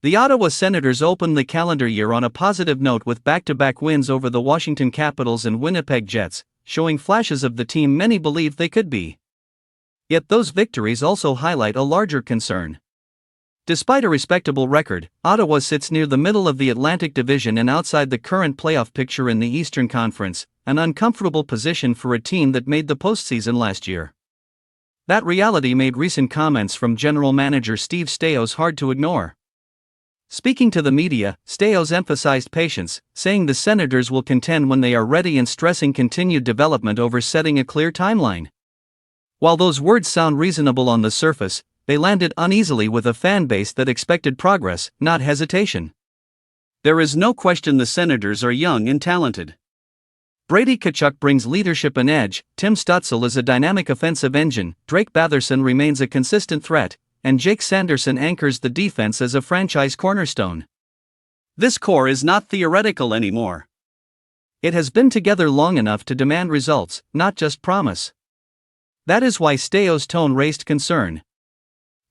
The Ottawa Senators opened the calendar year on a positive note with back-to-back wins over the Washington Capitals and Winnipeg Jets, showing flashes of the team many believed they could be. Yet those victories also highlight a larger concern. Despite a respectable record, Ottawa sits near the middle of the Atlantic Division and outside the current playoff picture in the Eastern Conference, an uncomfortable position for a team that made the postseason last year. That reality made recent comments from general manager Steve Staios hard to ignore. Speaking to the media, Staios emphasized patience, saying the Senators will contend when they are ready and stressing continued development over setting a clear timeline. While those words sound reasonable on the surface, they landed uneasily with a fan base that expected progress, not hesitation. There is no question the Senators are young and talented. Brady Tkachuk brings leadership and edge, Tim Stutzle is a dynamic offensive engine, Drake Batherson remains a consistent threat, and Jake Sanderson anchors the defense as a franchise cornerstone. This core is not theoretical anymore. It has been together long enough to demand results, not just promise. That is why Staios' tone raised concern.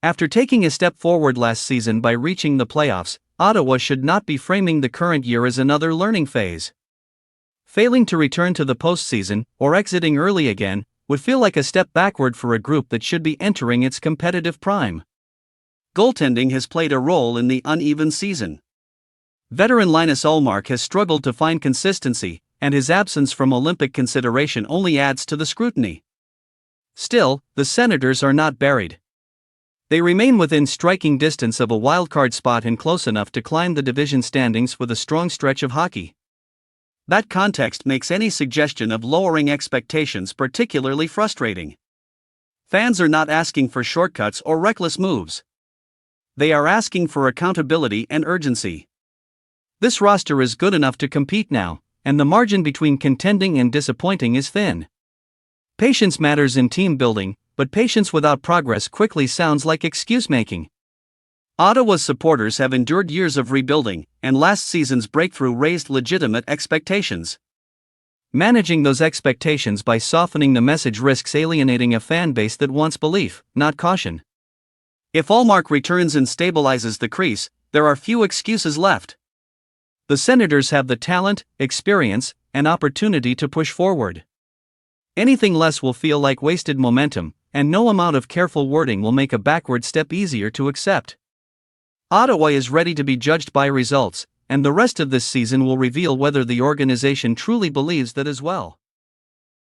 After taking a step forward last season by reaching the playoffs, Ottawa should not be framing the current year as another learning phase. Failing to return to the postseason, or exiting early again, would feel like a step backward for a group that should be entering its competitive prime. Goaltending has played a role in the uneven season. Veteran Linus Ullmark has struggled to find consistency, and his absence from Olympic consideration only adds to the scrutiny. Still, the Senators are not buried. They remain within striking distance of a wildcard spot and close enough to climb the division standings with a strong stretch of hockey. That context makes any suggestion of lowering expectations particularly frustrating. Fans are not asking for shortcuts or reckless moves. They are asking for accountability and urgency. This roster is good enough to compete now, and the margin between contending and disappointing is thin. Patience matters in team building, but patience without progress quickly sounds like excuse-making. Ottawa's supporters have endured years of rebuilding, and last season's breakthrough raised legitimate expectations. Managing those expectations by softening the message risks alienating a fan base that wants belief, not caution. If Ullmark returns and stabilizes the crease, there are few excuses left. The Senators have the talent, experience, and opportunity to push forward. Anything less will feel like wasted momentum, and no amount of careful wording will make a backward step easier to accept. Ottawa is ready to be judged by results, and the rest of this season will reveal whether the organization truly believes that as well.